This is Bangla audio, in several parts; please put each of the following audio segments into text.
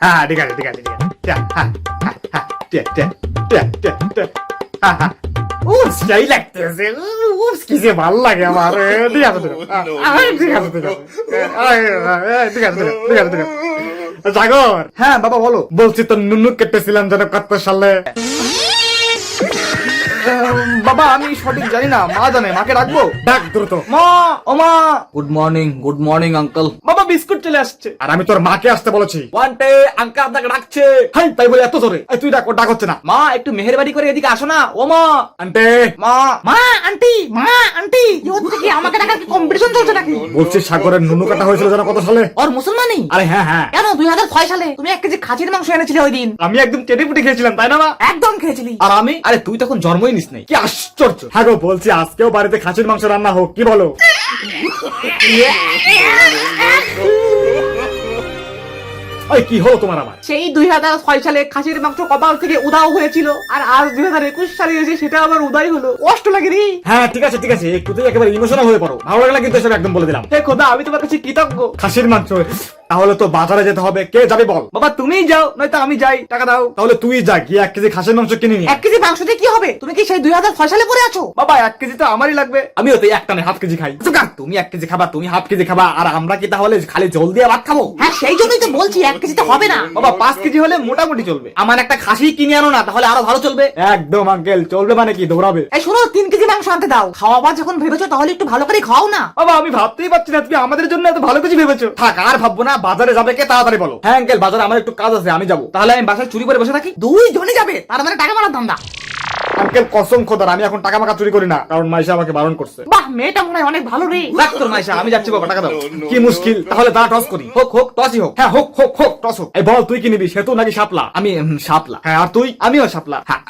হ্যাঁ ঠিক আছে ঠিক আছে ঠিক আছে সেই লাগতেছে কি যে ভাল লাগে আমার ঠিক আছে ঠিক আছে ঠিক আছে ঠিক আছে ঠিক আছে ঠিক আছে জাগর। হ্যাঁ বাবা বলো। বলছি তো নুনু কেটেছিলাম যেন কত সালে? বাবা আমি সঠিক জানি না, মা জানে, মাকে ডাকবো? ডাক দ্রুত। মা, ও মা। Good morning uncle. বাবা বিস্কুট চলে আসছে। আর আমি তোর মাকে আসতে বলেছি। ওয়ান্টে আঙ্কেল আপনাকে ডাকছে। হাই তাই বলে এত জোরে? তুই ডাক, ডাক হচ্ছে না। মা একটু মেহেরবাড়ি করে এদিকে আসো না। ও মা। আন্টি। মা। মা আন্টি কি হচ্ছে কি? আমাকে ডাকার কি কম্পিটিশন চলছে নাকি? বলছি সাগরের নুনু কাটা হয়েছিল যেন কত সালে? ওর মুসলমানি? আরে হ্যাঁ হ্যাঁ। কেন 2006 সালে তুমি 1 কেজি খাসির মাংস এনেছিলে ওই দিন। আমি একদম চেটে পুটে খেয়েছিলাম তাই না মা? একদম খেয়েছিলি। আর আমি? আরে তুই তখন জন্মই নিস নাই। কি আশ্চর্য। হ্যাঁ গো বলছি আজকেও বাড়িতে খাসির মাংস রান্না হোক, কি বলো? ওই কি হলো তোমার আবার? সেই 2006 সালে খাসির মাংস কপাল থেকে উধাও হয়েছিল, আর আজ 2021 সালে এসে সেটা আবার উদয় হলো। কষ্ট লাগে রে। হ্যাঁ ঠিক আছে ঠিক আছে, একটু তুই একেবারে ইমোশনাল হয়ে পড়ো। ভালো লাগলে কিন্তু এসব একদম বলে দিলাম। হে খোদা, আমি তোমার কাছে কৃতজ্ঞ। খাসির মাংস তাহলে তো বাজারে যেতে হবে, কে যাবে বল? বাবা তুমিই যাও, নয়তো আমি যাই, টাকা দাও। তাহলে তুই যা, গিয়ে 1 কেজি খাসির মাংস কিনে নিয়ে। 1 কেজি মাংস দিয়ে কি হবে? তুমি কি সেই 2006 সালে পড়ে আছো? বাবা 1 কেজি তো আমারই লাগবে। আমিও তো একটানে 1/2 কেজি খাই। তুমি 1 কেজি খাবা, তুমি 1/2 কেজি খাবা, আর আমরা কি তাহলে খালি জল দিয়ে ভাত খাবো? হ্যাঁ সেই জন্যই তো বলছি 1 কেজি তো হবে না। বাবা 5 কেজি হলে মোটামুটি চলবে। আমার একটা খাসি কিনে আনো না, তাহলে আরো ভালো চলবে। একদম আঙ্কেল, চলবে মানে কি, দৌড়াবে। এই শোনো, 3 কেজি মাংস আনতে দাও। খাওয়াবার যখন ভেবেছো তাহলে একটু ভালো করে খাও না। বাবা আমি ভাবতেই পারছি না তুমি আমাদের জন্য এত ভালো কিছু ভেবেছো। থাক আর ভাববো না, বাজারে যাবে কে তাড়াতাড়ি বলো। হ্যাঁ আঙ্কেল, বাজারে আমার একটু কাজ আছে, আমি যাবো। তাহলে আমি বাসায় চুরি করে বসে থাকি? 2 জনে যাবে, তার মানে টাকা মারার ধান্দা। আঙ্কেল কসম খোদার, আমি এখন টাকা মাকা চুরি করি না, কারণ মাইশা আমাকে বারণ করছে। বাহ, মেয়েটা মনে হয় অনেক ভালো রে। রাখ তোর মাইশা, আমি যাচ্ছি বাবা, টাকা দাও। কি মুশকিল, তাহলে দাঁড়া টস করি। হোক হোক টসই হোক। হ্যাঁ হোক হোক হোক, টস হোক। এই বল তুই কি নিবি, সেতু নাকি শাপলা? আমি শাপলা। হ্যাঁ আর তুই? আমিও শাপলা। হ্যাঁ।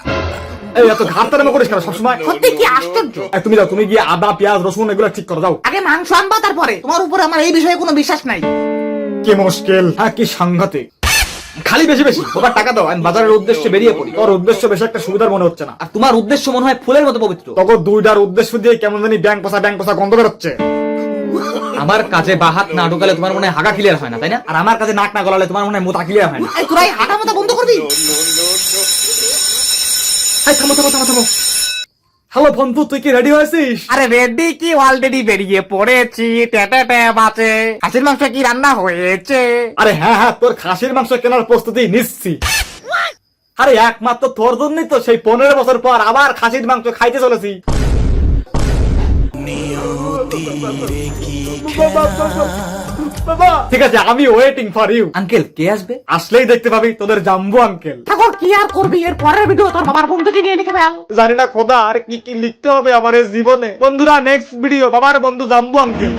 এই এত ঘাট তাড়ামো করিস কেন সবসময়? সত্যি কি আশ্চর্য। এই তুমি যাও, তুমি গিয়ে আদা পেঁয়াজ রসুন এগুলো ঠিক করে যাও। আগে মাংস আনবা, তারপরে তোমার উপরে আমার এই বিষয়ে কোনো বিশ্বাস নাই। কি মুশকিল, হ্যাঁ কি সাংঘাতিক। খালি বেশি বেশি। বাবা টাকা দাও, আমি বাজারের উদ্দেশ্যে বেরিয়ে পড়ি। তোর উদ্দেশ্য বেশি একটা সুবিধার মনে হচ্ছে না। আর তোমার উদ্দেশ্য মনে হয় ফুলের মতো পবিত্র। তখন দুইটার উদ্দেশ্য দিয়ে কেমন জানি ব্যাংক পয়সা গন্ধ বেরোচ্ছে। আমার কাজে বা হাত না ঢুকালে তোমার মনে হয় হাগা ক্লিয়ার হয় না, তাই না? আর আমার কাছে নাক না গলালে তোমার মনে হয় মোটা ক্লিয়ার হয় না। এই তোরা এই হাঁটামাটা বন্ধ করবি? এই থামো থামো থামো থামো। হ্যালো বন্ধু, তুই কি রেডি হয়েছিস? আরে রেডি কি, অলরেডি বেরিয়ে পড়েছি। টেটে বাজে। খাসির মাংস কি রান্না হয়েছে? আরে হ্যাঁ হ্যাঁ, তোর খাসির মাংস কেনার প্রস্তুতি নিচ্ছি। আরে একমাত্র তোর জন্যই তো সেই 15 বছর পর আবার খাসির মাংস খাইতে চলেছি। ঠিক আছে, আমি ওয়েটিং ফর ইউ। আঙ্কেল কে আসবে? আসলেই দেখতে পাবি তোদের জাম্বু আঙ্কেল। ঠাকুর কি আর করবি, এর পরের ভিডিও তোর বাবার বন্ধুকে নিয়ে লিখে ফেল। জানি না খোদা আর কি কি লিখতে হবে আমার এই জীবনে। বন্ধুরা নেক্সট ভিডিও বাবার বন্ধু জাম্বু আঙ্কেল।